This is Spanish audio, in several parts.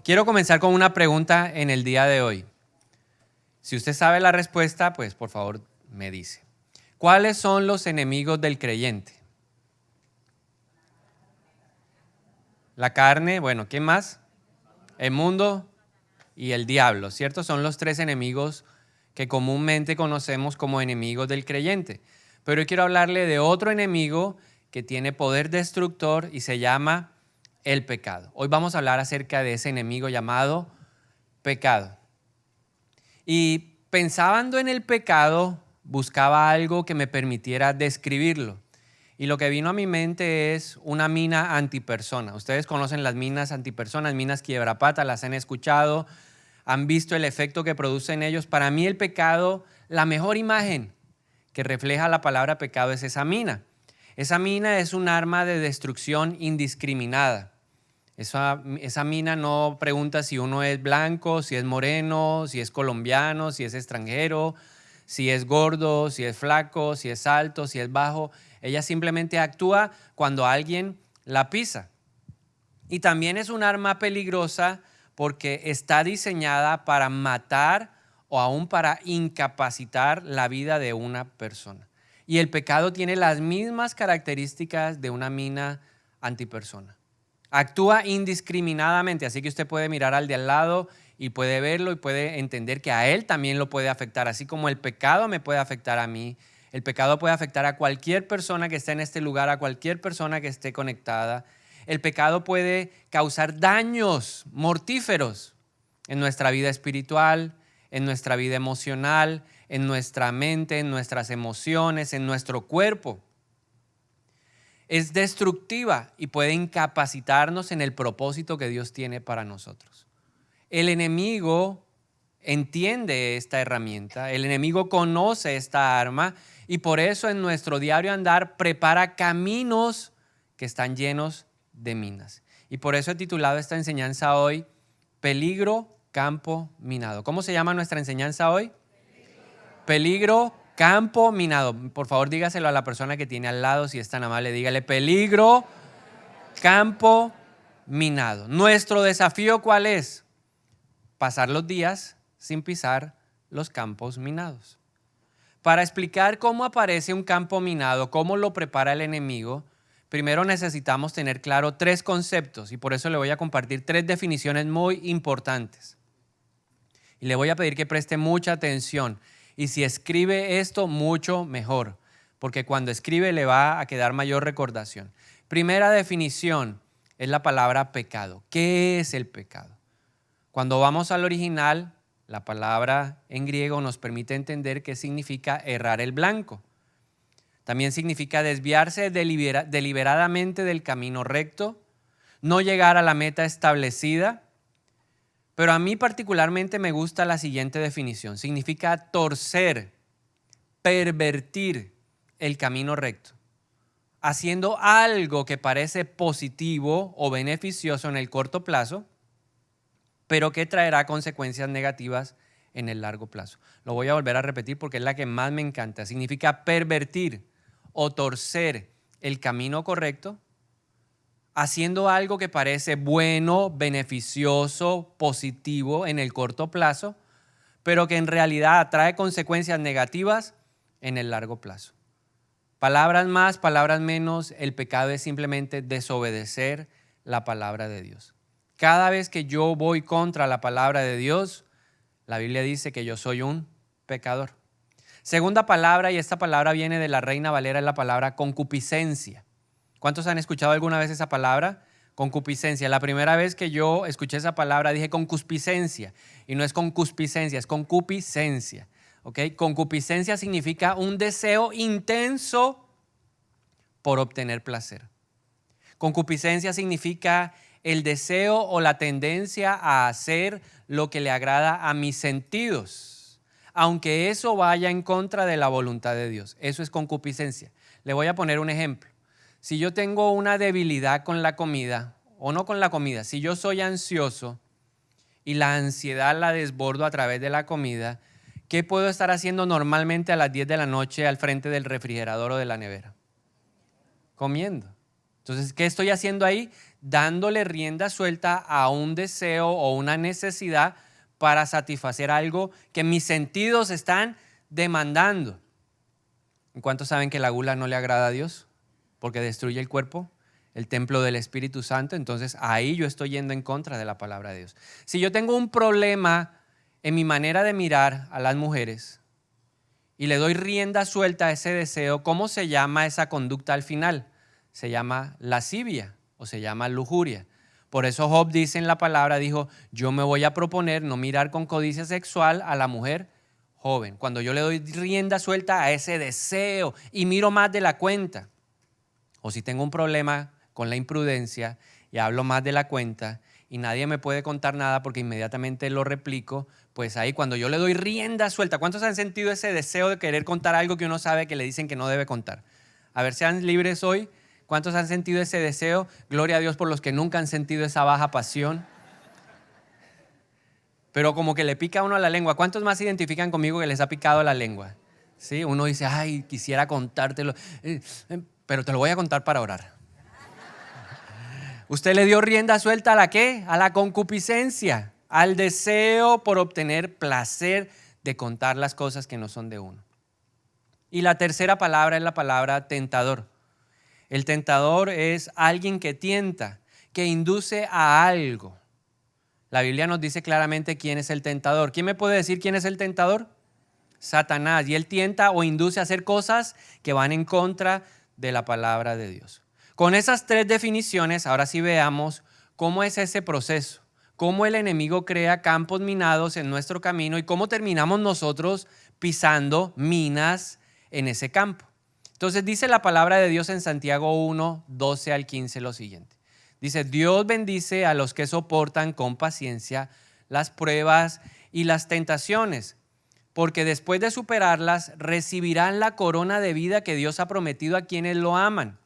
Quiero comenzar con una pregunta en el día de hoy. Si usted sabe la respuesta, pues por favor me dice. ¿Cuáles son los enemigos del creyente? La carne, bueno, ¿quién más? El mundo y el diablo, ¿cierto? Son los tres enemigos que comúnmente conocemos como enemigos del creyente. Pero yo quiero hablarle de otro enemigo que tiene poder destructor y se llama el pecado. Hoy vamos a hablar acerca de ese enemigo llamado pecado. Y pensando en el pecado, buscaba algo que me permitiera describirlo. Y lo que vino a mi mente es una mina antipersona. Ustedes conocen las minas antipersonas, minas quiebrapata, las han escuchado, han visto el efecto que produce en ellos. Para mí el pecado, la mejor imagen que refleja la palabra pecado es esa mina. Esa mina es un arma de destrucción indiscriminada. Esa mina no pregunta si uno es blanco, si es moreno, si es colombiano, si es extranjero, si es gordo, si es flaco, si es alto, si es bajo. Ella simplemente actúa cuando alguien la pisa. Y también es un arma peligrosa porque está diseñada para matar o aún para incapacitar la vida de una persona. Y el pecado tiene las mismas características de una mina antipersona. Actúa indiscriminadamente, así que usted puede mirar al de al lado y puede verlo y puede entender que a él también lo puede afectar, así como el pecado me puede afectar a mí. El pecado puede afectar a cualquier persona que esté en este lugar, a cualquier persona que esté conectada. El pecado puede causar daños mortíferos en nuestra vida espiritual, en nuestra vida emocional, en nuestra mente, en nuestras emociones, en nuestro cuerpo. Es destructiva y puede incapacitarnos en el propósito que Dios tiene para nosotros. El enemigo entiende esta herramienta, el enemigo conoce esta arma y por eso en nuestro diario andar prepara caminos que están llenos de minas. Y por eso he titulado esta enseñanza hoy, Peligro, Campo Minado. ¿Cómo se llama nuestra enseñanza hoy? Peligro, campo minado. Por favor, dígaselo a la persona que tiene al lado, si es tan amable, dígale peligro, campo minado. Nuestro desafío, ¿cuál es? Pasar los días sin pisar los campos minados. Para explicar cómo aparece un campo minado, cómo lo prepara el enemigo, primero necesitamos tener claro tres conceptos y por eso le voy a compartir tres definiciones muy importantes. Y le voy a pedir que preste mucha atención. Y si escribe esto, mucho mejor, porque cuando escribe le va a quedar mayor recordación. Primera definición es la palabra pecado. ¿Qué es el pecado? Cuando vamos al original, la palabra en griego nos permite entender qué significa errar el blanco. También significa desviarse deliberadamente del camino recto, no llegar a la meta establecida. Pero a mí particularmente me gusta la siguiente definición. Significa torcer, pervertir el camino recto, haciendo algo que parece positivo o beneficioso en el corto plazo, pero que traerá consecuencias negativas en el largo plazo. Lo voy a volver a repetir porque es la que más me encanta. Significa pervertir o torcer el camino correcto, haciendo algo que parece bueno, beneficioso, positivo en el corto plazo, pero que en realidad trae consecuencias negativas en el largo plazo. Palabras más, palabras menos, el pecado es simplemente desobedecer la palabra de Dios. Cada vez que yo voy contra la palabra de Dios, la Biblia dice que yo soy un pecador. Segunda palabra, y esta palabra viene de la Reina Valera, es la palabra concupiscencia. ¿Cuántos han escuchado alguna vez esa palabra? Concupiscencia. La primera vez que yo escuché esa palabra dije concupiscencia. Y no es concupiscencia, es concupiscencia. ¿Ok? Concupiscencia significa un deseo intenso por obtener placer. Concupiscencia significa el deseo o la tendencia a hacer lo que le agrada a mis sentidos, aunque eso vaya en contra de la voluntad de Dios. Eso es concupiscencia. Le voy a poner un ejemplo. Si yo tengo una debilidad con la comida, o no con la comida, si yo soy ansioso y la ansiedad la desbordo a través de la comida, ¿qué puedo estar haciendo normalmente a las 10 de la noche al frente del refrigerador o de la nevera? Comiendo. Entonces, ¿qué estoy haciendo ahí? dándole rienda suelta a un deseo o una necesidad para satisfacer algo que mis sentidos están demandando. ¿Cuántos saben que la gula no le agrada a Dios? Porque destruye el cuerpo, el templo del Espíritu Santo. Entonces ahí yo estoy yendo en contra de la palabra de Dios. Si yo tengo un problema en mi manera de mirar a las mujeres y le doy rienda suelta a ese deseo, ¿cómo se llama esa conducta al final? Se llama lascivia o se llama lujuria. Por eso Job dice en la palabra, dijo, yo me voy a proponer no mirar con codicia sexual a la mujer joven. Cuando yo le doy rienda suelta a ese deseo y miro más de la cuenta. O si tengo un problema con la imprudencia y hablo más de la cuenta y nadie me puede contar nada porque inmediatamente lo replico, pues ahí cuando yo le doy rienda suelta, ¿cuántos han sentido ese deseo de querer contar algo que uno sabe que le dicen que no debe contar? A ver, sean libres hoy. ¿Cuántos han sentido ese deseo? Gloria a Dios por los que nunca han sentido esa baja pasión. Pero como que le pica a uno la lengua. ¿Cuántos más se identifican conmigo que les ha picado la lengua? ¿Sí? Uno dice, ay, quisiera contártelo, pero te lo voy a contar para orar. Usted le dio rienda suelta a la ¿qué? A la concupiscencia, al deseo por obtener placer de contar las cosas que no son de uno. Y la tercera palabra es la palabra tentador. El tentador es alguien que tienta, que induce a algo. La Biblia nos dice claramente quién es el tentador. ¿Quién me puede decir quién es el tentador? Satanás. Y él tienta o induce a hacer cosas que van en contra de la palabra de Dios. Con esas tres definiciones, ahora sí veamos cómo es ese proceso, cómo el enemigo crea campos minados en nuestro camino y cómo terminamos nosotros pisando minas en ese campo. Entonces dice la palabra de Dios en Santiago 1, 12 al 15 lo siguiente. Dice, Dios bendice a los que soportan con paciencia las pruebas y las tentaciones, porque después de superarlas recibirán la corona de vida que Dios ha prometido a quienes lo aman.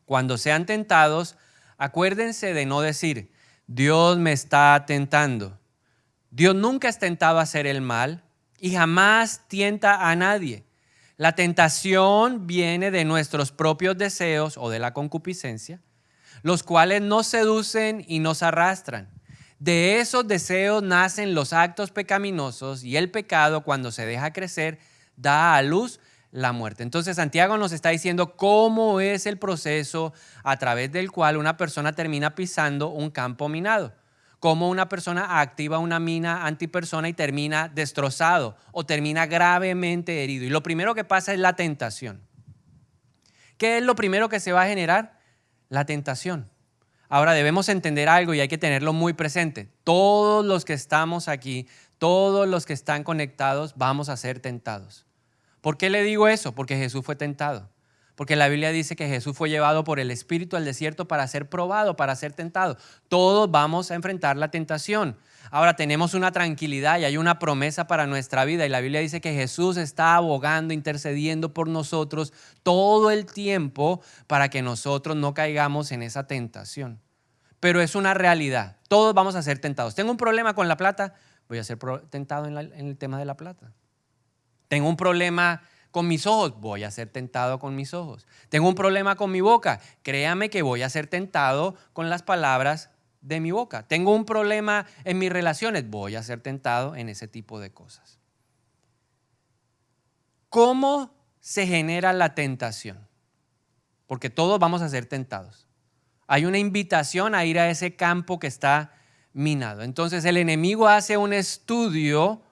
Cuando sean tentados, acuérdense de no decir, Dios me está tentando. Dios nunca es tentado a hacer el mal y jamás tienta a nadie. La tentación viene de nuestros propios deseos o de la concupiscencia, los cuales nos seducen y nos arrastran. De esos deseos nacen los actos pecaminosos y el pecado, cuando se deja crecer, da a luz la muerte. Entonces Santiago nos está diciendo cómo es el proceso a través del cual una persona termina pisando un campo minado. Cómo una persona activa una mina antipersona y termina destrozado o termina gravemente herido. Y lo primero que pasa es la tentación. ¿Qué es lo primero que se va a generar? La tentación. Ahora debemos entender algo y hay que tenerlo muy presente. Todos los que estamos aquí, todos los que están conectados, vamos a ser tentados. ¿Por qué le digo eso? Porque Jesús fue tentado. Porque la Biblia dice que Jesús fue llevado por el Espíritu al desierto para ser probado, para ser tentado. Todos vamos a enfrentar la tentación. Ahora tenemos una tranquilidad y hay una promesa para nuestra vida. Y la Biblia dice que Jesús está abogando, intercediendo por nosotros todo el tiempo para que nosotros no caigamos en esa tentación. Pero es una realidad. Todos vamos a ser tentados. Tengo un problema con la plata, voy a ser tentado en el tema de la plata. Tengo un problema con mis ojos, voy a ser tentado con mis ojos. Tengo un problema con mi boca, créame que voy a ser tentado con las palabras de mi boca. Tengo un problema en mis relaciones, voy a ser tentado en ese tipo de cosas. ¿Cómo se genera la tentación? Porque todos vamos a ser tentados. Hay una invitación a ir a ese campo que está minado. Entonces el enemigo hace un estudio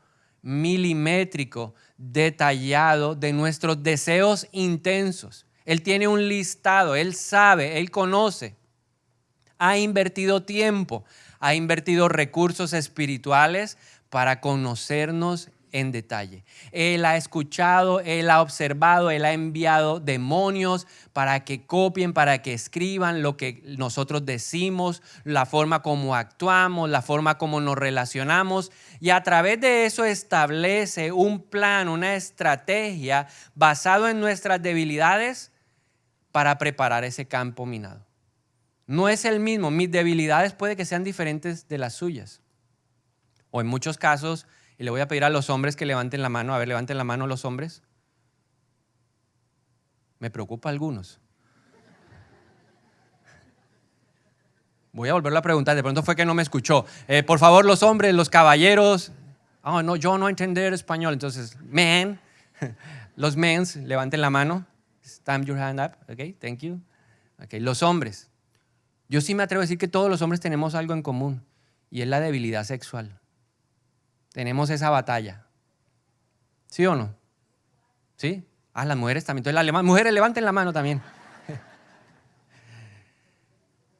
milimétrico, detallado de nuestros deseos intensos. Él tiene un listado, él sabe, él conoce. Ha invertido tiempo, ha invertido recursos espirituales para conocernos en detalle. Él ha escuchado, él ha observado, él ha enviado demonios para que copien, para que escriban lo que nosotros decimos, la forma como actuamos, la forma como nos relacionamos, y a través de eso establece un plan, una estrategia basado en nuestras debilidades para preparar ese campo minado. No es el mismo, mis debilidades puede que sean diferentes de las suyas. O en muchos casos, y le voy a pedir a los hombres que levanten la mano. A ver, levanten la mano los hombres. Me preocupa a algunos. Voy a volverlo a preguntar, de pronto fue que no me escuchó. Por favor, los hombres, los caballeros. Oh, no, yo no entender español. Entonces, men, los mens, levanten la mano. Stamp your hand up. Ok, thank you. Ok, los hombres. Yo sí me atrevo a decir que todos los hombres tenemos algo en común y es la debilidad sexual. Tenemos esa batalla. ¿Sí o no? ¿Sí? Ah, las mujeres también. Entonces, las mujeres levanten la mano también.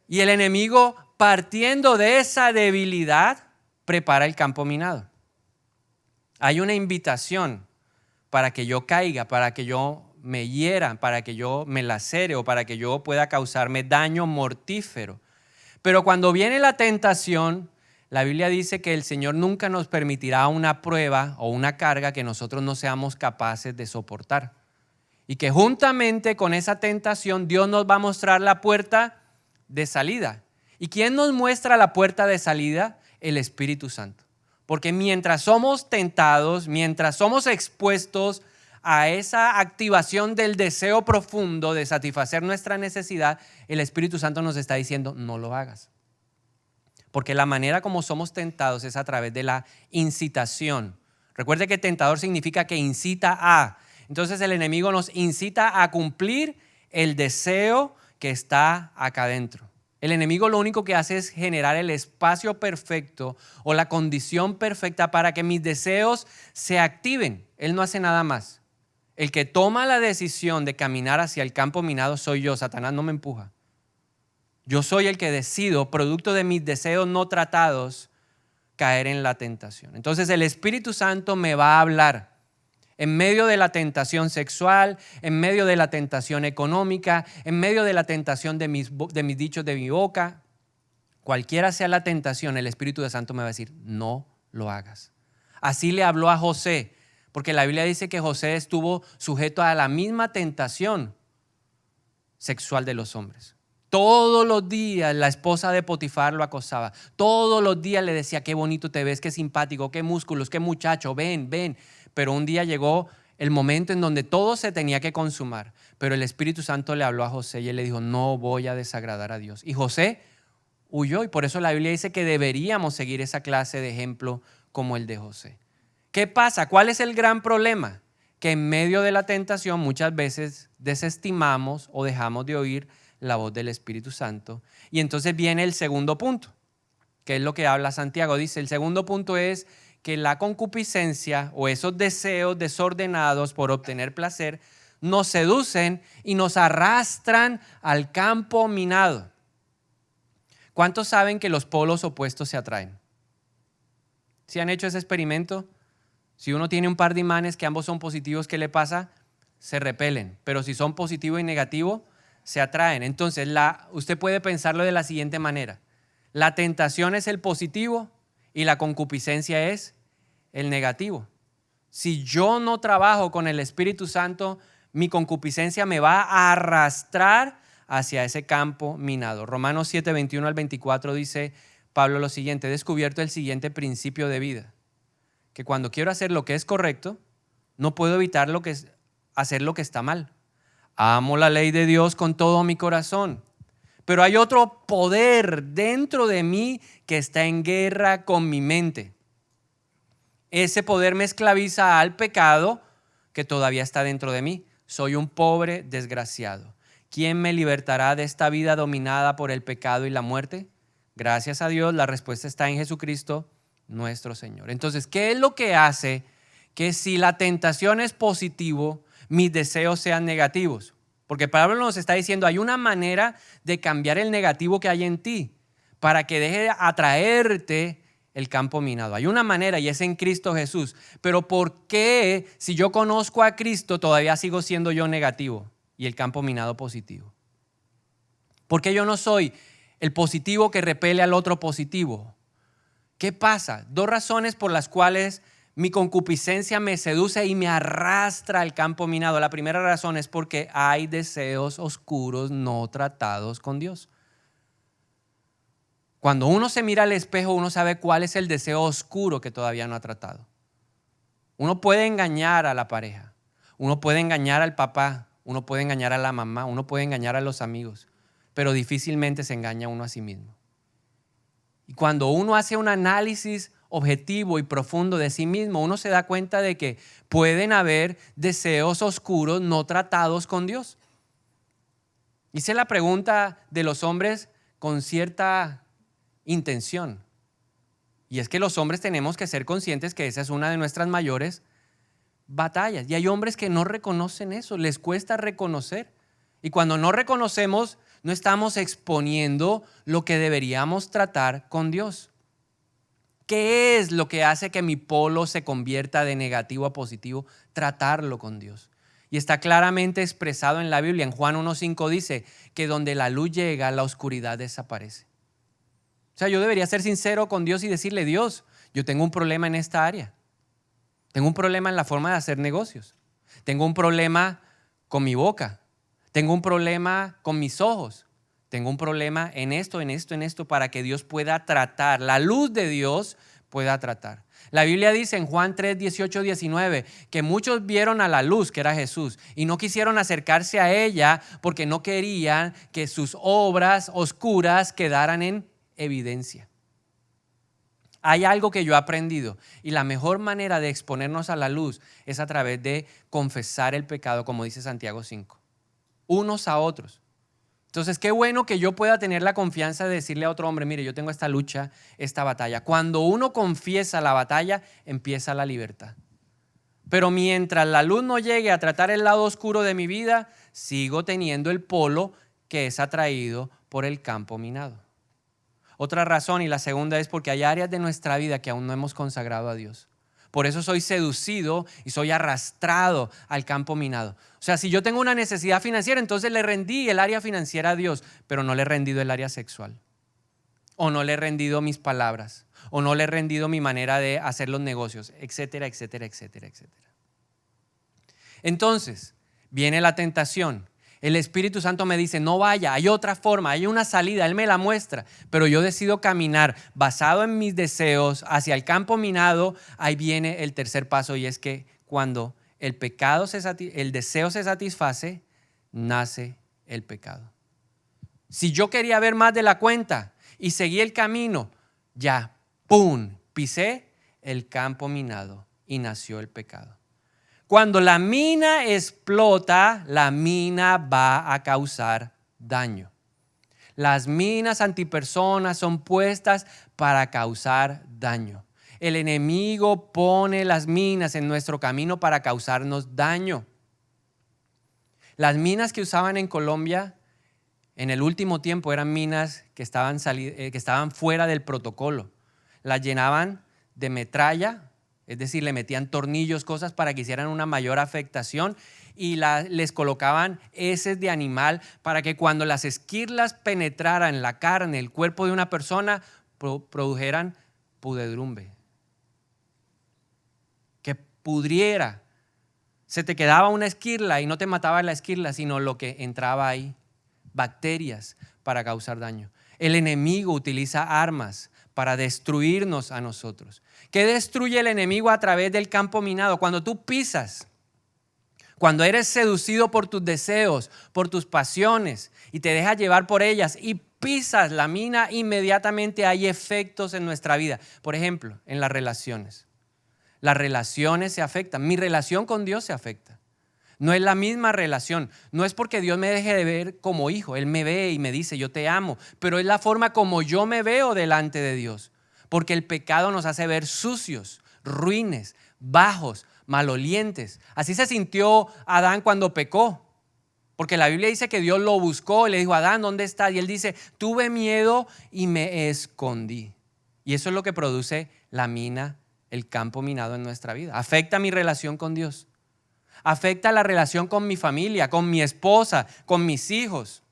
Y el enemigo, partiendo de esa debilidad, prepara el campo minado. Hay una invitación para que yo caiga, para que yo me hiera, para que yo me lacere o para que yo pueda causarme daño mortífero. Pero cuando viene la tentación, la Biblia dice que el Señor nunca nos permitirá una prueba o una carga que nosotros no seamos capaces de soportar. Y que juntamente con esa tentación Dios nos va a mostrar la puerta de salida. ¿Y quién nos muestra la puerta de salida? El Espíritu Santo. Porque mientras somos tentados, mientras somos expuestos a esa activación del deseo profundo de satisfacer nuestra necesidad, el Espíritu Santo nos está diciendo, no lo hagas. Porque la manera como somos tentados es a través de la incitación. Recuerde que tentador significa que incita a. Entonces el enemigo nos incita a cumplir el deseo que está acá adentro. El enemigo lo único que hace es generar el espacio perfecto o la condición perfecta para que mis deseos se activen. Él no hace nada más. El que toma la decisión de caminar hacia el campo minado soy yo. Satanás no me empuja. Yo soy el que decido, producto de mis deseos no tratados, caer en la tentación. Entonces el Espíritu Santo me va a hablar en medio de la tentación sexual, en medio de la tentación económica, en medio de la tentación de mis dichos de mi boca. Cualquiera sea la tentación, el Espíritu Santo me va a decir, no lo hagas. Así le habló a José, porque la Biblia dice que José estuvo sujeto a la misma tentación sexual de los hombres. Todos los días la esposa de Potifar lo acosaba. Todos los días le decía, qué bonito te ves, qué simpático, qué músculos, qué muchacho, ven, ven. Pero un día llegó el momento en donde todo se tenía que consumar. Pero el Espíritu Santo le habló a José y él le dijo, no voy a desagradar a Dios. Y José huyó y por eso la Biblia dice que deberíamos seguir esa clase de ejemplo como el de José. ¿Qué pasa? ¿Cuál es el gran problema? Que en medio de la tentación muchas veces desestimamos o dejamos de oír la voz del Espíritu Santo. Y entonces viene el segundo punto, que es lo que habla Santiago. Dice, el segundo punto es que la concupiscencia o esos deseos desordenados por obtener placer nos seducen y nos arrastran al campo minado. ¿Cuántos saben que los polos opuestos se atraen? ¿Sí han hecho ese experimento? Si uno tiene un par de imanes que ambos son positivos, ¿qué le pasa? Se repelen. Pero si son positivo y negativo, se atraen. Entonces, usted puede pensarlo de la siguiente manera. La tentación es el positivo y la concupiscencia es el negativo. Si yo no trabajo con el Espíritu Santo, mi concupiscencia me va a arrastrar hacia ese campo minado. Romanos 7, 21 al 24 dice Pablo lo siguiente: he descubierto el siguiente principio de vida, que cuando quiero hacer lo que es correcto, no puedo evitar hacer lo que está mal. Amo la ley de Dios con todo mi corazón, pero hay otro poder dentro de mí que está en guerra con mi mente. Ese poder me esclaviza al pecado que todavía está dentro de mí. Soy un pobre desgraciado. ¿Quién me libertará de esta vida dominada por el pecado y la muerte? Gracias a Dios, la respuesta está en Jesucristo, nuestro Señor. Entonces, ¿qué es lo que hace que si la tentación es positivo, mis deseos sean negativos? Porque Pablo nos está diciendo, hay una manera de cambiar el negativo que hay en ti para que deje de atraerte el campo minado. Hay una manera y es en Cristo Jesús. Pero ¿por qué si yo conozco a Cristo todavía sigo siendo yo negativo y el campo minado positivo? ¿Por qué yo no soy el positivo que repele al otro positivo? ¿Qué pasa? Dos razones por las cuales mi concupiscencia me seduce y me arrastra al campo minado. La primera razón es porque hay deseos oscuros no tratados con Dios. Cuando uno se mira al espejo, uno sabe cuál es el deseo oscuro que todavía no ha tratado. Uno puede engañar a la pareja, uno puede engañar al papá, uno puede engañar a la mamá, uno puede engañar a los amigos, pero difícilmente se engaña uno a sí mismo. Y cuando uno hace un análisis objetivo y profundo de sí mismo, uno se da cuenta de que pueden haber deseos oscuros no tratados con Dios. Hice la pregunta de los hombres con cierta intención. Y es que los hombres tenemos que ser conscientes que esa es una de nuestras mayores batallas. Y hay hombres que no reconocen eso, les cuesta reconocer. Y cuando no reconocemos, no estamos exponiendo lo que deberíamos tratar con Dios. ¿Qué es lo que hace que mi polo se convierta de negativo a positivo? Tratarlo con Dios. Y está claramente expresado en la Biblia. En Juan 1:5 dice que donde la luz llega, la oscuridad desaparece. O sea, yo debería ser sincero con Dios y decirle: Dios, yo tengo un problema en esta área. Tengo un problema en la forma de hacer negocios. Tengo un problema con mi boca. Tengo un problema con mis ojos. Tengo un problema en esto, para que Dios pueda tratar. La luz de Dios pueda tratar. La Biblia dice en Juan 3, 18, 19 que muchos vieron a la luz, que era Jesús, y no quisieron acercarse a ella porque no querían que sus obras oscuras quedaran en evidencia. Hay algo que yo he aprendido, y la mejor manera de exponernos a la luz es a través de confesar el pecado, como dice Santiago 5, unos a otros. Entonces, qué bueno que yo pueda tener la confianza de decirle a otro hombre: mire, yo tengo esta lucha, esta batalla. Cuando uno confiesa la batalla, empieza la libertad. Pero mientras la luz no llegue a tratar el lado oscuro de mi vida, sigo teniendo el polo que es atraído por el campo minado. Otra razón, y la segunda, es porque hay áreas de nuestra vida que aún no hemos consagrado a Dios. Por eso soy seducido y soy arrastrado al campo minado. O sea, si yo tengo una necesidad financiera, entonces le rendí el área financiera a Dios, pero no le he rendido el área sexual. O no le he rendido mis palabras. O no le he rendido mi manera de hacer los negocios, etcétera, etcétera, etcétera, etcétera. Entonces, viene la tentación. El Espíritu Santo me dice: no vaya, hay otra forma, hay una salida. Él me la muestra, pero yo decido caminar basado en mis deseos hacia el campo minado. Ahí viene el tercer paso, y es que cuando el deseo se satisface, nace el pecado. Si yo quería ver más de la cuenta y seguí el camino, ya, ¡pum!, pisé el campo minado y nació el pecado. Cuando la mina explota, la mina va a causar daño. Las minas antipersonas son puestas para causar daño. El enemigo pone las minas en nuestro camino para causarnos daño. Las minas que usaban en Colombia en el último tiempo eran minas que estaban fuera del protocolo. Las llenaban de metralla. Es decir, le metían tornillos, cosas para que hicieran una mayor afectación, y les colocaban heces de animal para que cuando las esquirlas penetraran la carne, el cuerpo de una persona, produjeran pudredumbre. Que pudriera. Se te quedaba una esquirla y no te mataba la esquirla, sino lo que entraba ahí, bacterias para causar daño. El enemigo utiliza armas para destruirnos a nosotros. ¿Qué destruye el enemigo a través del campo minado? Cuando tú pisas, cuando eres seducido por tus deseos, por tus pasiones, y te dejas llevar por ellas y pisas la mina, inmediatamente hay efectos en nuestra vida. Por ejemplo, en las relaciones. Las relaciones se afectan. Mi relación con Dios se afecta. No es la misma relación. No es porque Dios me deje de ver como hijo. Él me ve y me dice: yo te amo. Pero es la forma como yo me veo delante de Dios. Porque el pecado nos hace ver sucios, ruines, bajos, malolientes. Así se sintió Adán cuando pecó. Porque la Biblia dice que Dios lo buscó y le dijo: Adán, ¿dónde estás? Y él dice: tuve miedo y me escondí. Y eso es lo que produce la mina, el campo minado en nuestra vida. Afecta mi relación con Dios. Afecta la relación con mi familia, con mi esposa, con mis hijos.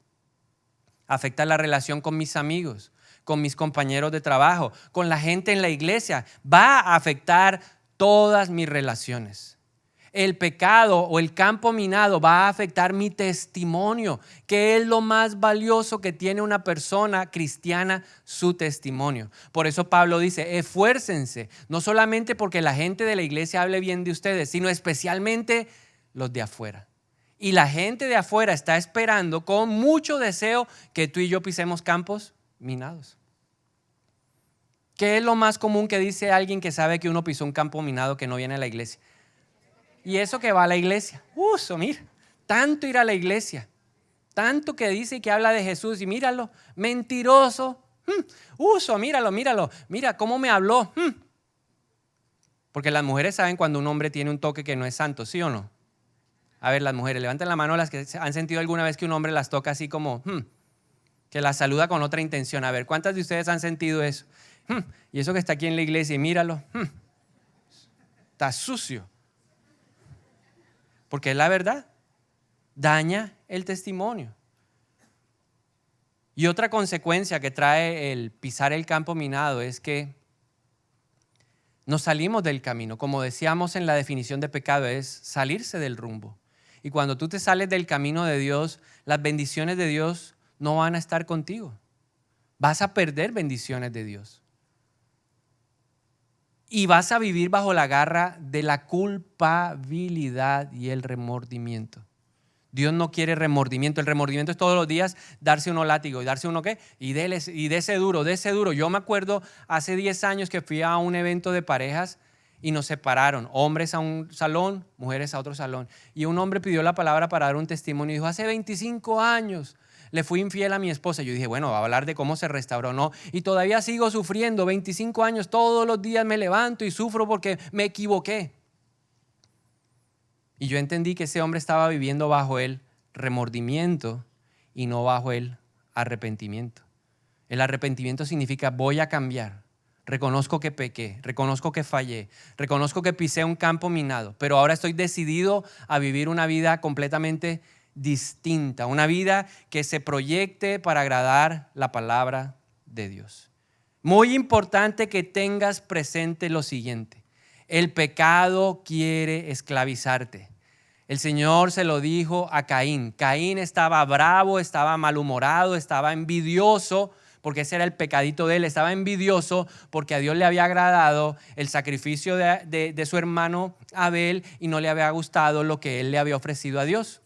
Afecta la relación con mis amigos, con mis compañeros de trabajo, con la gente en la iglesia. Va a afectar todas mis relaciones. El pecado o el campo minado va a afectar mi testimonio, que es lo más valioso que tiene una persona cristiana, su testimonio. Por eso Pablo dice: esfuércense, no solamente porque la gente de la iglesia hable bien de ustedes, sino especialmente los de afuera. Y la gente de afuera está esperando con mucho deseo que tú y yo pisemos campos minados. ¿Qué es lo más común que dice alguien que sabe que uno pisó un campo minado que no viene a la iglesia? Y eso que va a la iglesia. Mira, tanto ir a la iglesia, tanto que dice y que habla de Jesús y míralo, mentiroso. Míralo, mira cómo me habló. Porque las mujeres saben cuando un hombre tiene un toque que no es santo, ¿sí o no? A ver, las mujeres, levanten la mano las que han sentido alguna vez que un hombre las toca así como, que las saluda con otra intención. A ver, ¿cuántas de ustedes han sentido eso? Y eso que está aquí en la iglesia y míralo, está sucio. Porque es la verdad, daña el testimonio. Y otra consecuencia que trae el pisar el campo minado es que nos salimos del camino. Como decíamos en la definición de pecado, es salirse del rumbo. Y cuando tú te sales del camino de Dios, las bendiciones de Dios no van a estar contigo. Vas a perder bendiciones de Dios. Y vas a vivir bajo la garra de la culpabilidad y el remordimiento. Dios no quiere remordimiento. El remordimiento es todos los días darse uno látigo. ¿Y darse uno qué? Y dese duro. Yo me acuerdo hace 10 años que fui a un evento de parejas y nos separaron. Hombres a un salón, mujeres a otro salón. Y un hombre pidió la palabra para dar un testimonio y dijo, hace 25 años le fui infiel a mi esposa. Yo dije, bueno, va a hablar de cómo se restauró, ¿no? Y todavía sigo sufriendo, 25 años, todos los días me levanto y sufro porque me equivoqué. Y yo entendí que ese hombre estaba viviendo bajo el remordimiento y no bajo el arrepentimiento. El arrepentimiento significa voy a cambiar. Reconozco que pequé, reconozco que fallé, reconozco que pisé un campo minado, pero ahora estoy decidido a vivir una vida completamente distinta, una vida que se proyecte para agradar la palabra de Dios. Muy importante que tengas presente lo siguiente: el pecado quiere esclavizarte. El Señor se lo dijo a Caín. Caín estaba bravo, estaba malhumorado, estaba envidioso, porque ese era el pecadito de él. Estaba envidioso porque a Dios le había agradado el sacrificio de su hermano Abel y no le había gustado lo que él le había ofrecido a Dios.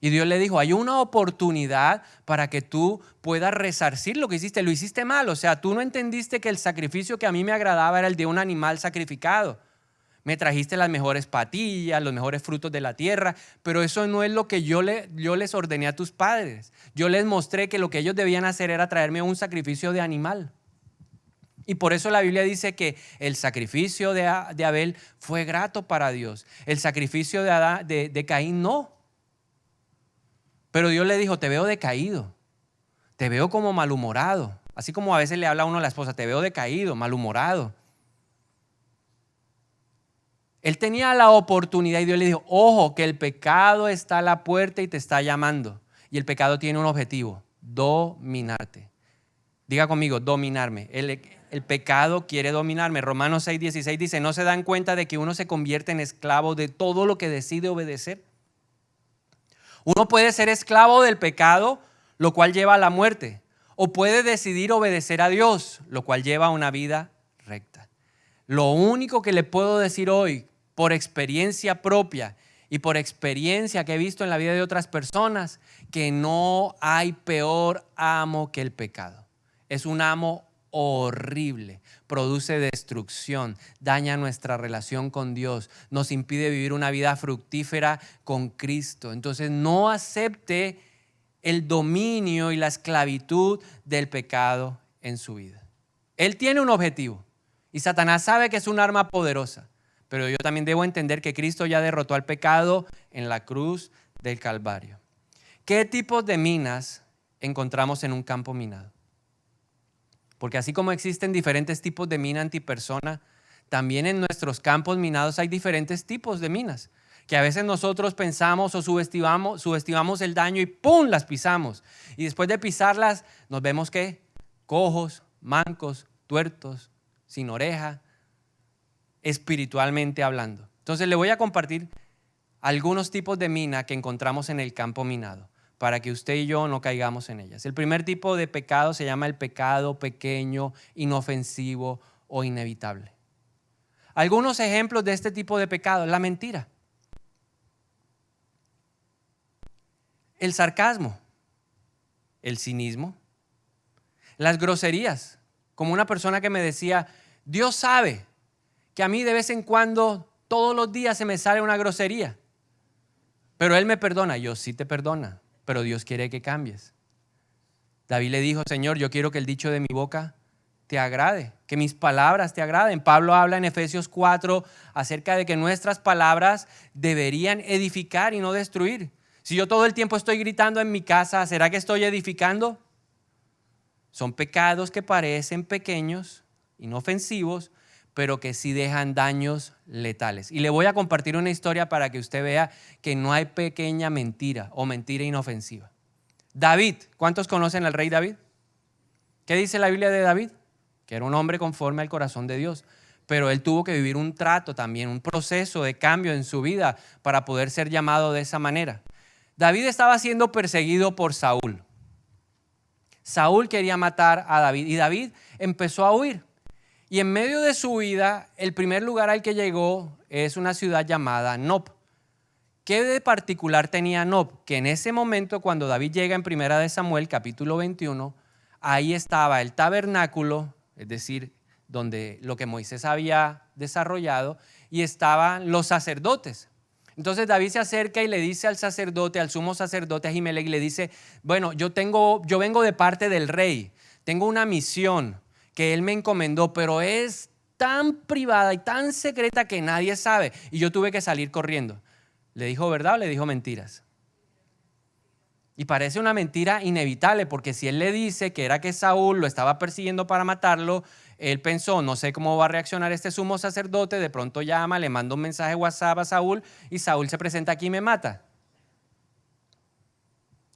Y Dios le dijo, hay una oportunidad para que tú puedas resarcir lo que hiciste. Lo hiciste mal, o sea, tú no entendiste que el sacrificio que a mí me agradaba era el de un animal sacrificado. Me trajiste las mejores patillas, los mejores frutos de la tierra, pero eso no es lo que yo les ordené a tus padres. Yo les mostré que lo que ellos debían hacer era traerme un sacrificio de animal. Y por eso la Biblia dice que el sacrificio de Abel fue grato para Dios. El sacrificio de Caín no. Pero Dios le dijo, te veo decaído, te veo como malhumorado. Así como a veces le habla a uno a la esposa, te veo decaído, malhumorado. Él tenía la oportunidad y Dios le dijo, ojo, que el pecado está a la puerta y te está llamando. Y el pecado tiene un objetivo, dominarte. Diga conmigo, dominarme. El pecado quiere dominarme. Romanos 6:16 dice, ¿no se dan cuenta de que uno se convierte en esclavo de todo lo que decide obedecer? Uno puede ser esclavo del pecado, lo cual lleva a la muerte, o puede decidir obedecer a Dios, lo cual lleva a una vida recta. Lo único que le puedo decir hoy, por experiencia propia y por experiencia que he visto en la vida de otras personas, que no hay peor amo que el pecado. Es un amo horrible, produce destrucción, daña nuestra relación con Dios, nos impide vivir una vida fructífera con Cristo. Entonces no acepte el dominio y la esclavitud del pecado en su vida. Él tiene un objetivo y Satanás sabe que es un arma poderosa, pero yo también debo entender que Cristo ya derrotó al pecado en la cruz del Calvario. ¿Qué tipos de minas encontramos en un campo minado? Porque así como existen diferentes tipos de mina antipersona, también en nuestros campos minados hay diferentes tipos de minas, que a veces nosotros pensamos o subestimamos el daño y ¡pum!, las pisamos. Y después de pisarlas nos vemos ¿qué? Cojos, mancos, tuertos, sin oreja, espiritualmente hablando. Entonces le voy a compartir algunos tipos de mina que encontramos en el campo minado, para que usted y yo no caigamos en ellas. El primer tipo de pecado se llama el pecado pequeño, inofensivo o inevitable. Algunos ejemplos de este tipo de pecado: la mentira, el sarcasmo, el cinismo, las groserías, como una persona que me decía, Dios sabe que a mí de vez en cuando, todos los días se me sale una grosería, pero Él me perdona. Yo, sí te perdona, pero Dios quiere que cambies. David le dijo, Señor, yo quiero que el dicho de mi boca te agrade, que mis palabras te agraden. Pablo habla en Efesios 4 acerca de que nuestras palabras deberían edificar y no destruir. Si yo todo el tiempo estoy gritando en mi casa, ¿será que estoy edificando? Son pecados que parecen pequeños, inofensivos, pero que sí dejan daños letales. Y le voy a compartir una historia para que usted vea que no hay pequeña mentira o mentira inofensiva. David, ¿cuántos conocen al rey David? ¿Qué dice la Biblia de David? Que era un hombre conforme al corazón de Dios, pero él tuvo que vivir un trato también, un proceso de cambio en su vida para poder ser llamado de esa manera. David estaba siendo perseguido por Saúl. Saúl quería matar a David y David empezó a huir. Y en medio de su vida, el primer lugar al que llegó es una ciudad llamada Nob. ¿Qué de particular tenía Nob? Que en ese momento, cuando David llega en 1 de Samuel, capítulo 21, ahí estaba el tabernáculo, es decir, donde lo que Moisés había desarrollado, y estaban los sacerdotes. Entonces David se acerca y le dice al sacerdote, al sumo sacerdote Ahimelech, le dice, bueno, yo vengo de parte del rey, tengo una misión que él me encomendó, pero es tan privada y tan secreta que nadie sabe, y yo tuve que salir corriendo. ¿Le dijo verdad o le dijo mentiras? Y parece una mentira inevitable, porque si él le dice que era que Saúl lo estaba persiguiendo para matarlo, él pensó, no sé cómo va a reaccionar este sumo sacerdote, de pronto llama, le manda un mensaje WhatsApp a Saúl y Saúl se presenta aquí y me mata.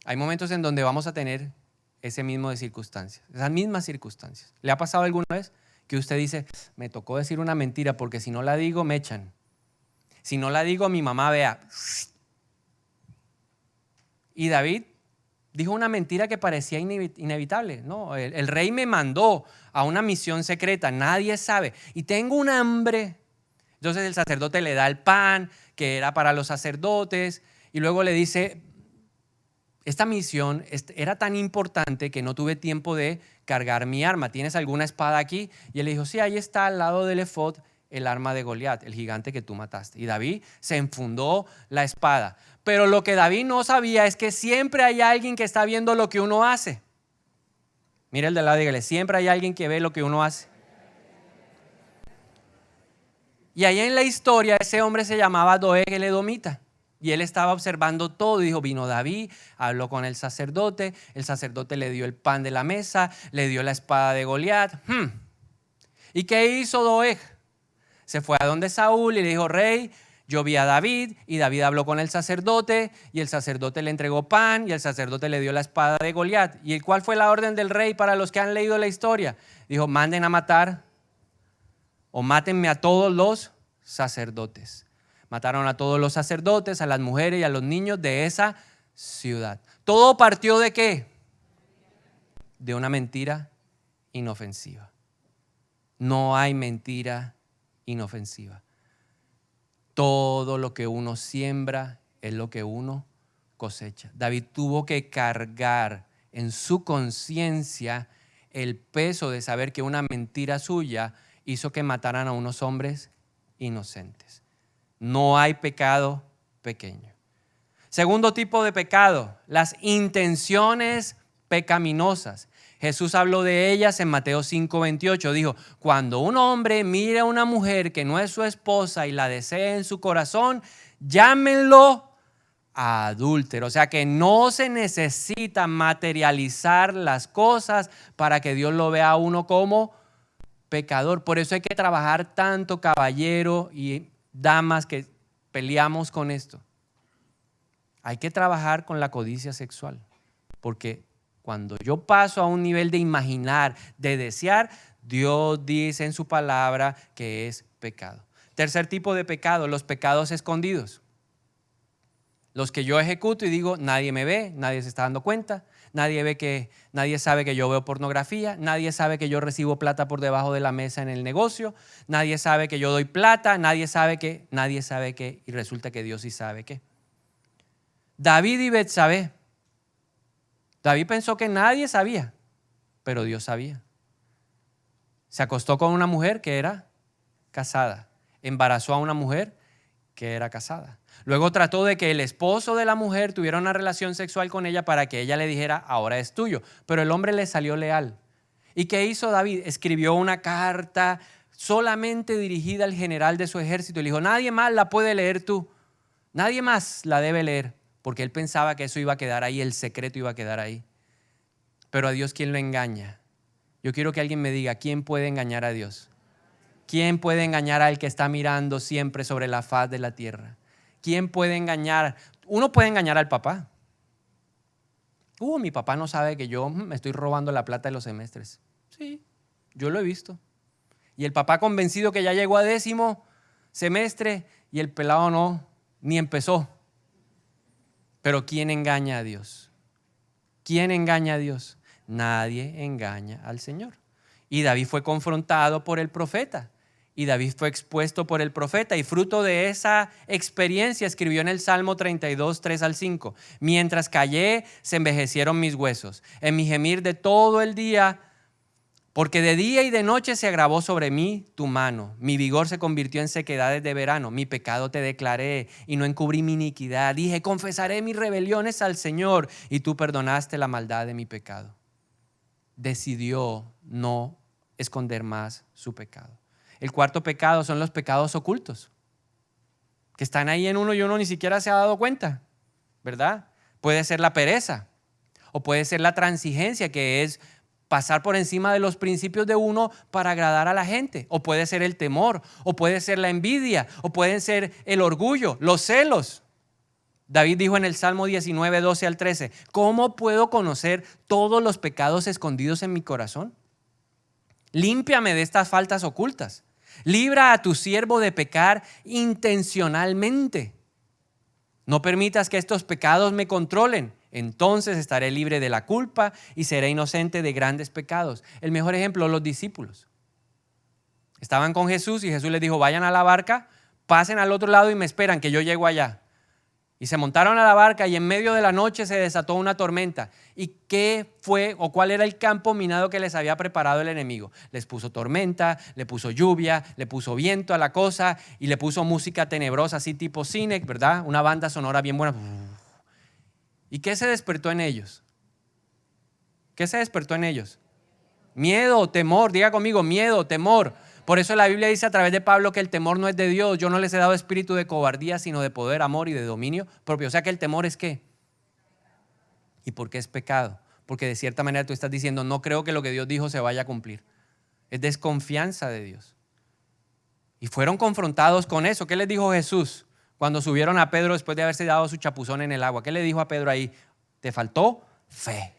Hay momentos en donde vamos a tener ese mismo de circunstancias, esas mismas circunstancias. ¿Le ha pasado alguna vez que usted dice, me tocó decir una mentira porque si no la digo me echan? Si no la digo mi mamá vea. Y David dijo una mentira que parecía inevitable. No, el rey me mandó a una misión secreta, nadie sabe. Y tengo un hambre. Entonces el sacerdote le da el pan, que era para los sacerdotes, y luego le dice, esta misión era tan importante que no tuve tiempo de cargar mi arma. ¿Tienes alguna espada aquí? Y él le dijo, sí, ahí está al lado del efod el arma de Goliat, el gigante que tú mataste. Y David se enfundó la espada. Pero lo que David no sabía es que siempre hay alguien que está viendo lo que uno hace. Mira el de lado, dígale, siempre hay alguien que ve lo que uno hace. Y allá en la historia ese hombre se llamaba Doeg el edomita. Y él estaba observando todo y dijo, vino David, habló con el sacerdote le dio el pan de la mesa, le dio la espada de Goliat. ¿Y qué hizo Doeg? Se fue a donde Saúl y le dijo, rey, yo vi a David, y David habló con el sacerdote y el sacerdote le entregó pan y el sacerdote le dio la espada de Goliat. ¿Y cuál fue la orden del rey para los que han leído la historia? Dijo, manden a matar o mátenme a todos los sacerdotes. Mataron a todos los sacerdotes, a las mujeres y a los niños de esa ciudad. ¿Todo partió de qué? De una mentira inofensiva. No hay mentira inofensiva. Todo lo que uno siembra es lo que uno cosecha. David tuvo que cargar en su conciencia el peso de saber que una mentira suya hizo que mataran a unos hombres inocentes. No hay pecado pequeño. Segundo tipo de pecado, las intenciones pecaminosas. Jesús habló de ellas en Mateo 5:28. Dijo, cuando un hombre mire a una mujer que no es su esposa y la desee en su corazón, llámenlo adúltero. O sea que no se necesita materializar las cosas para que Dios lo vea a uno como pecador. Por eso hay que trabajar tanto, caballero y damas que peleamos con esto. Hay que trabajar con la codicia sexual, porque cuando yo paso a un nivel de imaginar, de desear, Dios dice en su palabra que es pecado. Tercer tipo de pecado, los pecados escondidos. Los que yo ejecuto y digo, nadie me ve, nadie se está dando cuenta, nadie sabe que yo veo pornografía, nadie sabe que yo recibo plata por debajo de la mesa en el negocio, nadie sabe que yo doy plata, nadie sabe que, y resulta que Dios sí sabe que. David y Betsabé. David pensó que nadie sabía, pero Dios sabía. Se acostó con una mujer que era casada. Embarazó a una mujer que era casada. Luego trató de que el esposo de la mujer tuviera una relación sexual con ella para que ella le dijera, ahora es tuyo. Pero el hombre le salió leal. ¿Y qué hizo David? Escribió una carta solamente dirigida al general de su ejército. Y le dijo, nadie más la puede leer tú. Nadie más la debe leer. Porque él pensaba que eso iba a quedar ahí, el secreto iba a quedar ahí. Pero a Dios, ¿quién lo engaña? Yo quiero que alguien me diga, ¿quién puede engañar a Dios? ¿Quién puede engañar al que está mirando siempre sobre la faz de la tierra? ¿Quién puede engañar? Uno puede engañar al papá. Mi papá no sabe que yo me estoy robando la plata de los semestres. Sí, yo lo he visto. Y el papá convencido que ya llegó a 10º semestre y el pelado no, ni empezó. Pero ¿quién engaña a Dios? ¿Quién engaña a Dios? Nadie engaña al Señor. Y David fue confrontado por el profeta. Y David fue expuesto por el profeta y fruto de esa experiencia escribió en el Salmo 32, 3 al 5. Mientras callé, se envejecieron mis huesos. En mi gemir de todo el día, porque de día y de noche se agravó sobre mí tu mano. Mi vigor se convirtió en sequedades de verano. Mi pecado te declaré y no encubrí mi iniquidad. Dije, confesaré mis rebeliones al Señor y tú perdonaste la maldad de mi pecado. Decidió no esconder más su pecado. El cuarto pecado son los pecados ocultos, que están ahí en uno y uno ni siquiera se ha dado cuenta, ¿verdad? Puede ser la pereza o puede ser la transigencia, que es pasar por encima de los principios de uno para agradar a la gente. O puede ser el temor, o puede ser la envidia, o pueden ser el orgullo, los celos. David dijo en el Salmo 19, 12 al 13, ¿cómo puedo conocer todos los pecados escondidos en mi corazón? Límpiame de estas faltas ocultas. Libra a tu siervo de pecar intencionalmente. No permitas que estos pecados me controlen. Entonces estaré libre de la culpa y seré inocente de grandes pecados. El mejor ejemplo, los discípulos. Estaban con Jesús y Jesús les dijo, vayan a la barca, pasen al otro lado y me esperan que yo llego allá. Y se montaron a la barca y en medio de la noche se desató una tormenta. ¿Y qué fue o cuál era el campo minado que les había preparado el enemigo? Les puso tormenta, le puso lluvia, le puso viento a la cosa y le puso música tenebrosa, así tipo cine, ¿verdad? Una banda sonora bien buena. ¿Y qué se despertó en ellos? ¿Qué se despertó en ellos? Miedo, temor, diga conmigo, miedo, temor. Por eso la Biblia dice a través de Pablo que el temor no es de Dios. Yo no les he dado espíritu de cobardía, sino de poder, amor y de dominio propio. O sea que el temor es ¿qué? ¿Y por qué es pecado? Porque de cierta manera tú estás diciendo, no creo que lo que Dios dijo se vaya a cumplir. Es desconfianza de Dios. Y fueron confrontados con eso. ¿Qué les dijo Jesús cuando subieron a Pedro después de haberse dado su chapuzón en el agua? ¿Qué le dijo a Pedro ahí? Te faltó fe.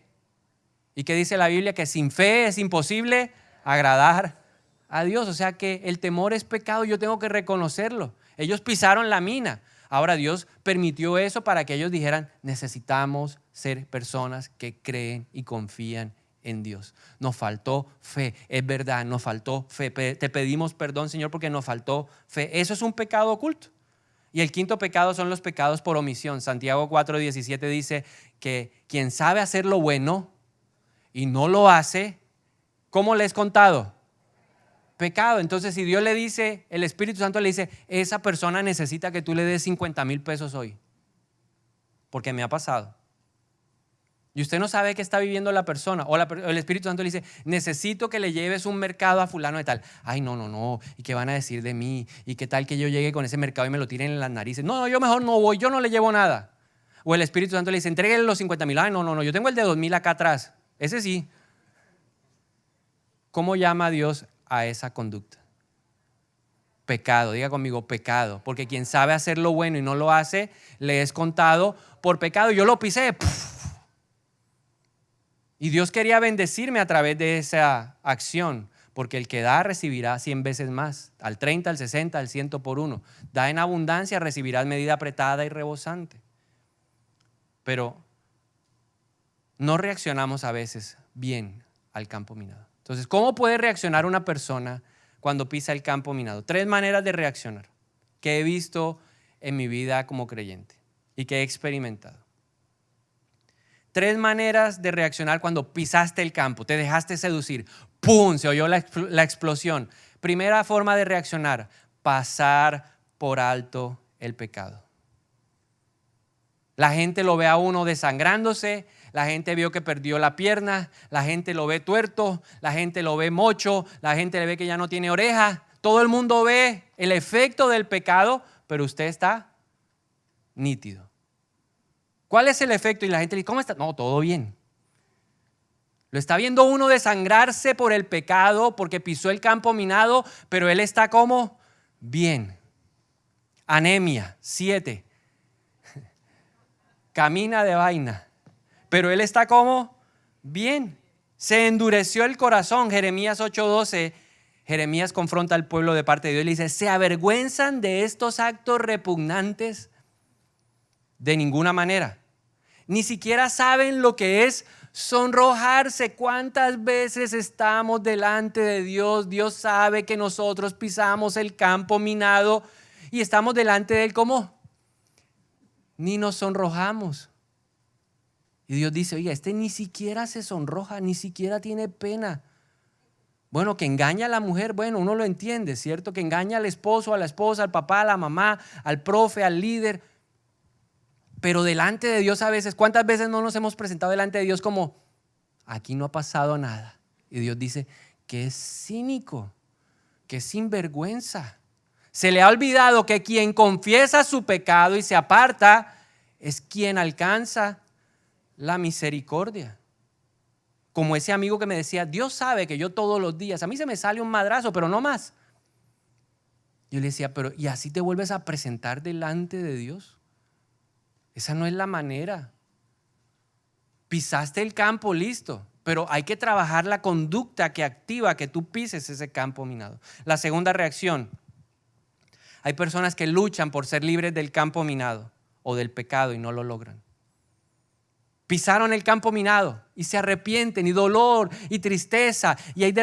¿Y qué dice la Biblia? Que sin fe es imposible agradar a Dios. O sea que el temor es pecado, yo tengo que reconocerlo. Ellos pisaron la mina. Ahora Dios permitió eso para que ellos dijeran, necesitamos ser personas que creen y confían en Dios. Nos faltó fe, es verdad, nos faltó fe. Te pedimos perdón, Señor, porque nos faltó fe. Eso es un pecado oculto. Y el quinto pecado son los pecados por omisión. Santiago 4:17 dice que quien sabe hacer lo bueno y no lo hace, ¿cómo le es contado? Pecado. Entonces, si Dios le dice, el Espíritu Santo le dice, esa persona necesita que tú le des 50,000 pesos hoy, porque me ha pasado. Y usted no sabe qué está viviendo la persona, o el Espíritu Santo le dice, necesito que le lleves un mercado a fulano de tal. Ay, no, ¿y qué van a decir de mí? ¿Y qué tal que yo llegue con ese mercado y me lo tiren en las narices? No, yo mejor no voy, yo no le llevo nada. O el Espíritu Santo le dice, entréguele los 50,000. Ay, no, yo tengo el de 2,000 acá atrás. Ese sí. ¿Cómo llama Dios a esa conducta? Pecado, diga conmigo, pecado. Porque quien sabe hacer lo bueno y no lo hace, le es contado por pecado. Yo lo pisé. Y Dios quería bendecirme a través de esa acción. Porque el que da recibirá 100 veces más. Al 30, al 60, al 100 por uno. Da en abundancia, recibirás medida apretada y rebosante. Pero no reaccionamos a veces bien al campo minado. Entonces, ¿cómo puede reaccionar una persona cuando pisa el campo minado? 3 maneras de reaccionar que he visto en mi vida como creyente y que he experimentado. 3 maneras de reaccionar cuando pisaste el campo, te dejaste seducir. ¡pum! Se oyó la explosión. Primera forma de reaccionar, pasar por alto el pecado. La gente lo ve a uno desangrándose, la gente vio que perdió la pierna, la gente lo ve tuerto, la gente lo ve mocho, la gente le ve que ya no tiene oreja. Todo el mundo ve el efecto del pecado, pero usted está nítido. ¿Cuál es el efecto? Y la gente dice, ¿cómo está? No, todo bien. Lo está viendo uno desangrarse por el pecado porque pisó el campo minado, pero él está como bien. Anemia, 7. Camina de vaina, pero él está como bien. Se endureció el corazón. Jeremías 8:12. Jeremías confronta al pueblo de parte de Dios y le dice, ¿se avergüenzan de estos actos repugnantes? De ninguna manera. Ni siquiera saben lo que es sonrojarse. ¿Cuántas veces estamos delante de Dios? Dios sabe que nosotros pisamos el campo minado y estamos delante de Él como ni nos sonrojamos. Y Dios dice, oiga, este ni siquiera se sonroja, ni siquiera tiene pena. Bueno, que engaña a la mujer, bueno, uno lo entiende, ¿cierto? Que engaña al esposo, a la esposa, al papá, a la mamá, al profe, al líder. Pero delante de Dios a veces, ¿cuántas veces no nos hemos presentado delante de Dios como, aquí no ha pasado nada? Y Dios dice, que es cínico, que es sinvergüenza. Se le ha olvidado que quien confiesa su pecado y se aparta es quien alcanza la misericordia. Como ese amigo que me decía, Dios sabe que yo todos los días, a mí se me sale un madrazo, pero no más. Yo le decía, pero ¿y así te vuelves a presentar delante de Dios? Esa no es la manera. Pisaste el campo, listo, pero hay que trabajar la conducta que activa que tú pises ese campo minado. La segunda reacción, hay personas que luchan por ser libres del campo minado o del pecado y no lo logran. Pisaron el campo minado y se arrepienten y dolor y tristeza y ahí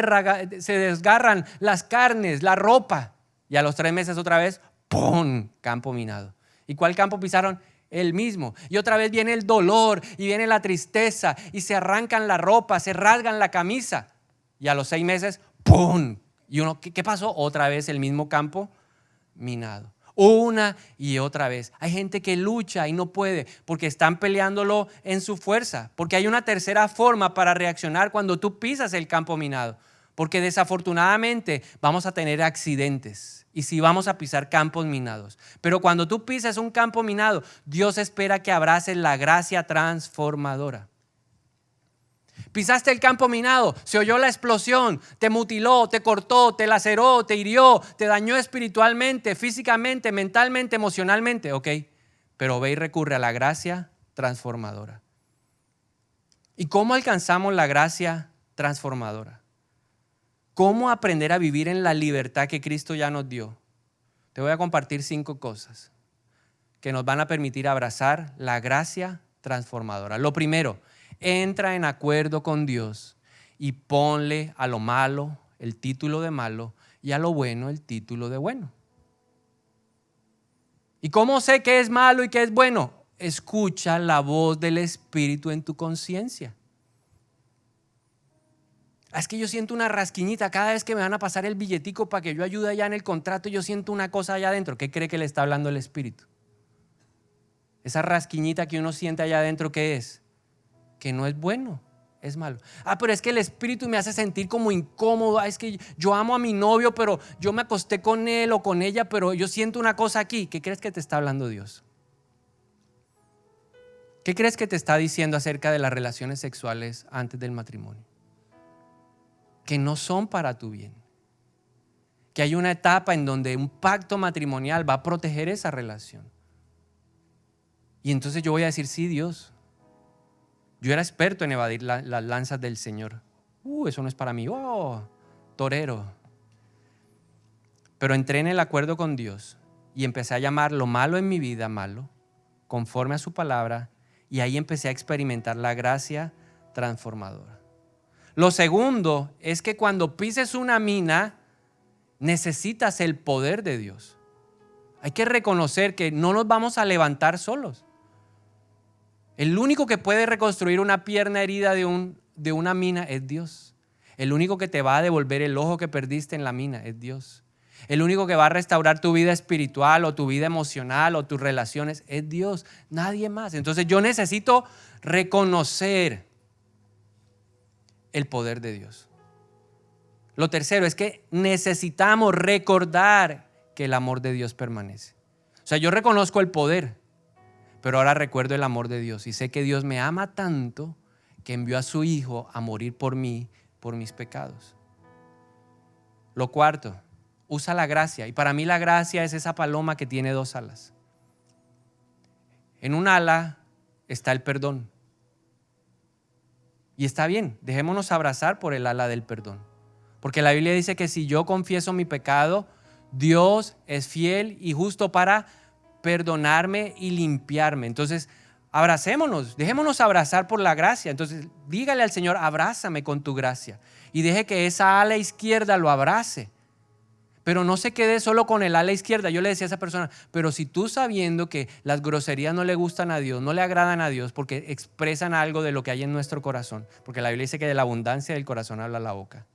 se desgarran las carnes, la ropa y a los 3 meses otra vez, ¡pum! Campo minado. ¿Y cuál campo pisaron? El mismo. Y otra vez viene el dolor y viene la tristeza y se arrancan la ropa, se rasgan la camisa y a los 6 meses, ¡pum! Y uno, ¿qué pasó? Otra vez el mismo campo minado. Una y otra vez. Hay gente que lucha y no puede porque están peleándolo en su fuerza. Porque hay una tercera forma para reaccionar cuando tú pisas el campo minado. Porque desafortunadamente vamos a tener accidentes y sí vamos a pisar campos minados. Pero cuando tú pisas un campo minado, Dios espera que abraces la gracia transformadora. Pisaste el campo minado, se oyó la explosión, te mutiló, te cortó, te laceró, te hirió, te dañó espiritualmente, físicamente, mentalmente, emocionalmente. Ok, pero ve y recurre a la gracia transformadora. ¿Y cómo alcanzamos la gracia transformadora? ¿Cómo aprender a vivir en la libertad que Cristo ya nos dio? Te voy a compartir 5 cosas que nos van a permitir abrazar la gracia transformadora. Lo primero, entra en acuerdo con Dios y ponle a lo malo el título de malo y a lo bueno el título de bueno. ¿Y cómo sé qué es malo y qué es bueno? Escucha la voz del Espíritu en tu conciencia. Es que yo siento una rasquiñita cada vez que me van a pasar el billetico para que yo ayude allá en el contrato, yo siento una cosa allá adentro. ¿Qué cree que le está hablando el Espíritu? Esa rasquiñita que uno siente allá adentro, ¿qué es? Que no es bueno, es malo. Pero es que el Espíritu me hace sentir como incómodo. Es que yo amo a mi novio, pero yo me acosté con él o con ella, pero yo siento una cosa aquí. ¿Qué crees que te está hablando Dios? ¿Qué crees que te está diciendo acerca de las relaciones sexuales antes del matrimonio? Que no son para tu bien. Que hay una etapa en donde un pacto matrimonial va a proteger esa relación. Y entonces yo voy a decir, sí, Dios. Yo era experto en evadir las lanzas del Señor. Eso no es para mí. Torero. Pero entré en el acuerdo con Dios y empecé a llamar lo malo en mi vida malo, conforme a su palabra, y ahí empecé a experimentar la gracia transformadora. Lo segundo es que cuando pises una mina, necesitas el poder de Dios. Hay que reconocer que no nos vamos a levantar solos. El único que puede reconstruir una pierna herida de una mina es Dios. El único que te va a devolver el ojo que perdiste en la mina es Dios. El único que va a restaurar tu vida espiritual o tu vida emocional o tus relaciones es Dios, nadie más. Entonces yo necesito reconocer el poder de Dios. Lo tercero es que necesitamos recordar que el amor de Dios permanece. O sea, yo reconozco el poder, pero ahora recuerdo el amor de Dios y sé que Dios me ama tanto que envió a su Hijo a morir por mí, por mis pecados. Lo cuarto, usa la gracia. Y para mí la gracia es esa paloma que tiene dos alas. En un ala está el perdón. Y está bien, dejémonos abrazar por el ala del perdón. Porque la Biblia dice que si yo confieso mi pecado, Dios es fiel y justo para perdonarme y limpiarme. Entonces, abracémonos, dejémonos abrazar por la gracia. Entonces, dígale al Señor, abrázame con tu gracia. Y deje que esa ala izquierda lo abrace. Pero no se quede solo con el ala izquierda. Yo le decía a esa persona, pero si tú sabiendo que las groserías no le gustan a Dios, no le agradan a Dios porque expresan algo de lo que hay en nuestro corazón, porque la Biblia dice que de la abundancia del corazón habla la boca.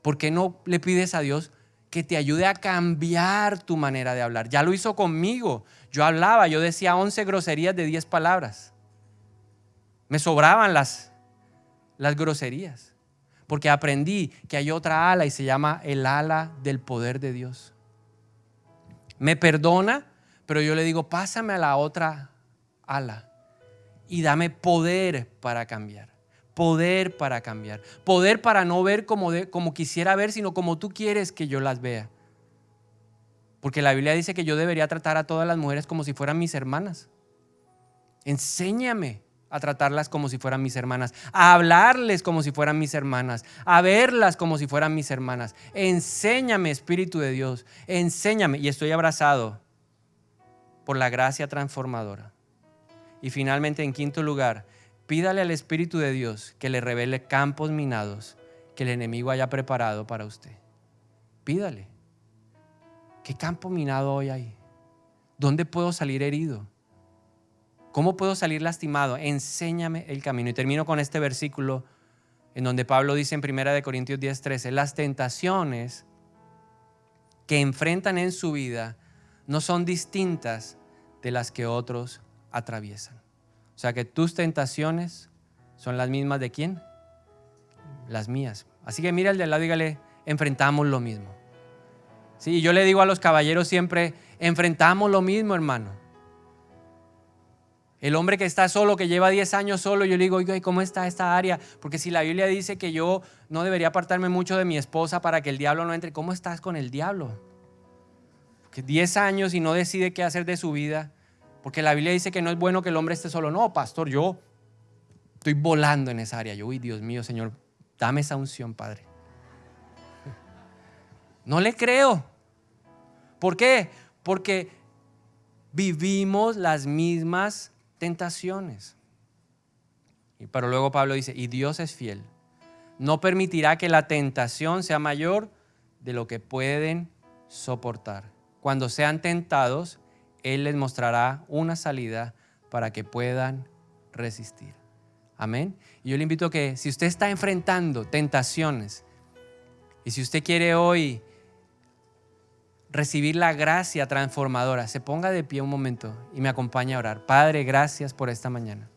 ¿Por qué no le pides a Dios que te ayude a cambiar tu manera de hablar? Ya lo hizo conmigo. Yo decía 11 groserías de 10 palabras. Me sobraban las groserías. Porque aprendí que hay otra ala y se llama el ala del poder de Dios. Me perdona, pero yo le digo, pásame a la otra ala y dame poder para cambiar. Poder para cambiar. Poder para no ver como quisiera ver, sino como tú quieres que yo las vea. Porque la Biblia dice que yo debería tratar a todas las mujeres como si fueran mis hermanas. Enséñame a tratarlas como si fueran mis hermanas, a hablarles como si fueran mis hermanas, a verlas como si fueran mis hermanas. Enséñame, Espíritu de Dios, enséñame. Y estoy abrazado por la gracia transformadora. Y finalmente, en quinto lugar, pídale al Espíritu de Dios que le revele campos minados que el enemigo haya preparado para usted. Pídale. ¿Qué campo minado hoy hay? ¿Dónde puedo salir herido? ¿Cómo puedo salir lastimado? Enséñame el camino. Y termino con este versículo en donde Pablo dice en 1 Corintios 10:13, las tentaciones que enfrentan en su vida no son distintas de las que otros atraviesan. O sea que tus tentaciones son las mismas ¿de quién? Las mías. Así que mira al de al lado y dígale, enfrentamos lo mismo. Sí, yo le digo a los caballeros siempre, enfrentamos lo mismo, hermano. El hombre que está solo, que lleva 10 años solo, yo le digo, oiga, ¿y cómo está esta área? Porque si la Biblia dice que yo no debería apartarme mucho de mi esposa para que el diablo no entre, ¿cómo estás con el diablo? Que 10 años y no decide qué hacer de su vida, porque la Biblia dice que no es bueno que el hombre esté solo. No, pastor, yo estoy volando en esa área. Yo, uy, Dios mío, Señor, dame esa unción, Padre. No le creo. ¿Por qué? Porque vivimos las mismas tentaciones. Pero luego Pablo dice, y Dios es fiel. No permitirá que la tentación sea mayor de lo que pueden soportar. Cuando sean tentados, Él les mostrará una salida para que puedan resistir. Amén. Y yo le invito a que si usted está enfrentando tentaciones y si usted quiere hoy recibir la gracia transformadora, se ponga de pie un momento y me acompañe a orar. Padre, gracias por esta mañana.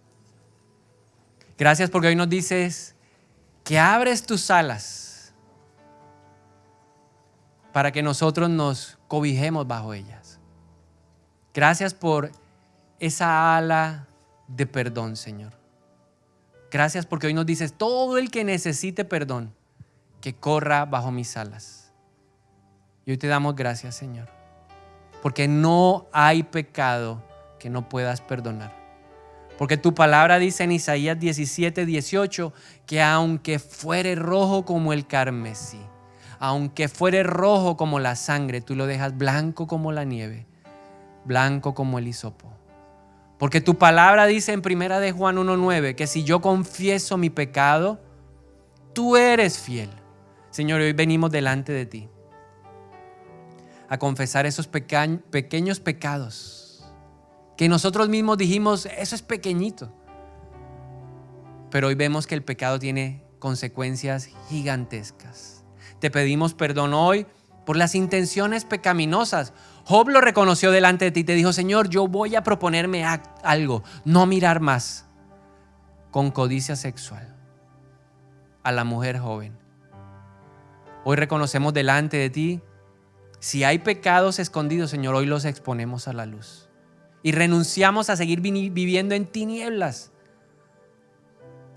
Gracias porque hoy nos dices que abres tus alas para que nosotros nos cobijemos bajo ellas. Gracias por esa ala de perdón, Señor. Gracias porque hoy nos dices, todo el que necesite perdón, que corra bajo mis alas. Y hoy te damos gracias, Señor, porque no hay pecado que no puedas perdonar. Porque tu palabra dice en Isaías 17:18 que aunque fuere rojo como el carmesí, aunque fuere rojo como la sangre, tú lo dejas blanco como la nieve, blanco como el hisopo. Porque tu palabra dice en 1 de Juan 1:9 que si yo confieso mi pecado, tú eres fiel. Señor, hoy venimos delante de ti a confesar esos pequeños pecados que nosotros mismos dijimos, eso es pequeñito. Pero hoy vemos que el pecado tiene consecuencias gigantescas. Te pedimos perdón hoy por las intenciones pecaminosas. Job lo reconoció delante de ti y te dijo: Señor, yo voy a proponerme algo, no mirar más con codicia sexual a la mujer joven. Hoy reconocemos delante de ti, si hay pecados escondidos, Señor, hoy los exponemos a la luz y renunciamos a seguir viviendo en tinieblas.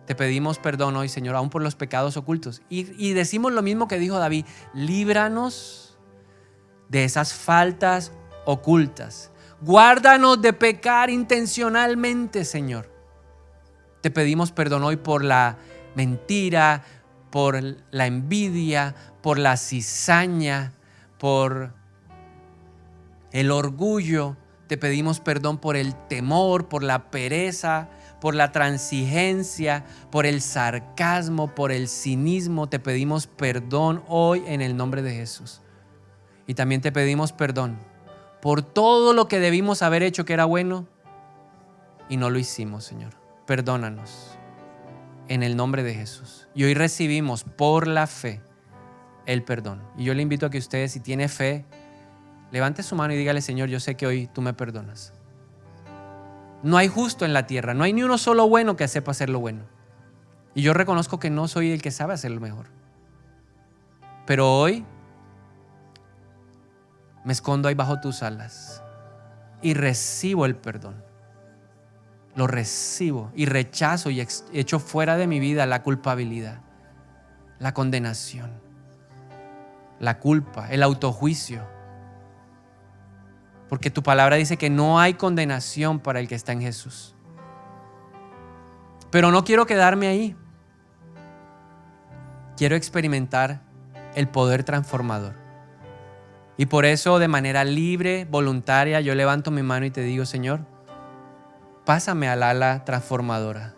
Te pedimos perdón hoy, Señor, aún por los pecados ocultos. Y decimos lo mismo que dijo David: líbranos de esas faltas ocultas. Guárdanos de pecar intencionalmente, Señor. Te pedimos perdón hoy por la mentira, por la envidia, por la cizaña, por el orgullo. Te pedimos perdón por el temor, por la pereza, por la transigencia, por el sarcasmo, por el cinismo. Te pedimos perdón hoy en el nombre de Jesús. Y también te pedimos perdón por todo lo que debimos haber hecho que era bueno y no lo hicimos, Señor. Perdónanos en el nombre de Jesús. Y hoy recibimos por la fe el perdón. Y yo le invito a que usted, si tiene fe, levante su mano y dígale: Señor, yo sé que hoy tú me perdonas. No hay justo en la tierra, no hay ni uno solo bueno que sepa hacer lo bueno. Y yo reconozco que no soy el que sabe hacer lo mejor. Pero hoy me escondo ahí bajo tus alas y recibo el perdón. Lo recibo y rechazo y echo fuera de mi vida la culpabilidad, la condenación, la culpa, el autojuicio. Porque tu palabra dice que no hay condenación para el que está en Jesús. Pero no quiero quedarme ahí. Quiero experimentar el poder transformador. Y por eso, de manera libre, voluntaria, yo levanto mi mano y te digo: Señor, pásame al ala transformadora.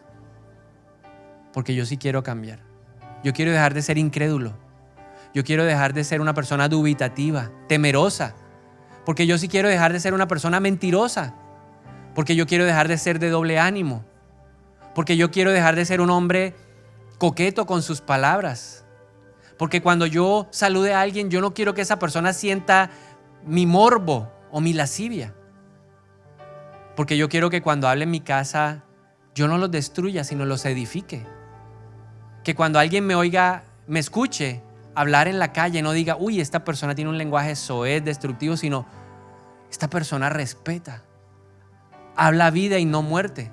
Porque yo sí quiero cambiar. Yo quiero dejar de ser incrédulo. Yo quiero dejar de ser una persona dubitativa, temerosa. Porque yo sí quiero dejar de ser una persona mentirosa. Porque yo quiero dejar de ser de doble ánimo. Porque yo quiero dejar de ser un hombre coqueto con sus palabras. Porque cuando yo salude a alguien, yo no quiero que esa persona sienta mi morbo o mi lascivia. Porque yo quiero que cuando hable en mi casa, yo no los destruya, sino los edifique. Que cuando alguien me oiga, me escuche hablar en la calle, no diga: uy, esta persona tiene un lenguaje soez, destructivo, sino esta persona respeta, habla vida y no muerte.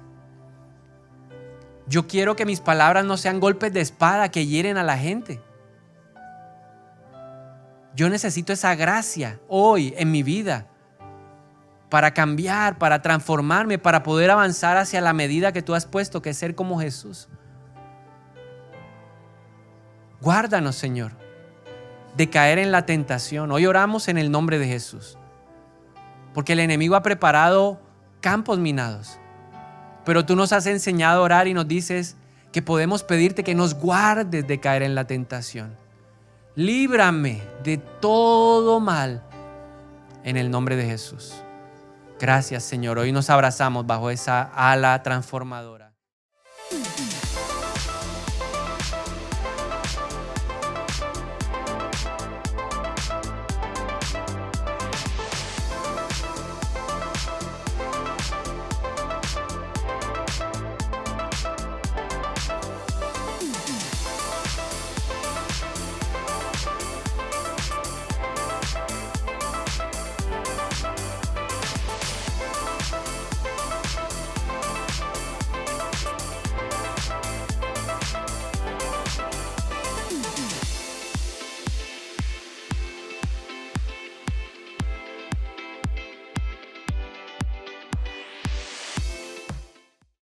Yo quiero que mis palabras no sean golpes de espada que hieren a la gente. Yo necesito esa gracia hoy en mi vida para cambiar, para transformarme, para poder avanzar hacia la medida que tú has puesto, que es ser como Jesús. Guárdanos, Señor, de caer en la tentación. Hoy oramos en el nombre de Jesús, porque el enemigo ha preparado campos minados. Pero tú nos has enseñado a orar y nos dices que podemos pedirte que nos guardes de caer en la tentación. Líbrame de todo mal en el nombre de Jesús. Gracias, Señor. Hoy nos abrazamos bajo esa ala transformadora.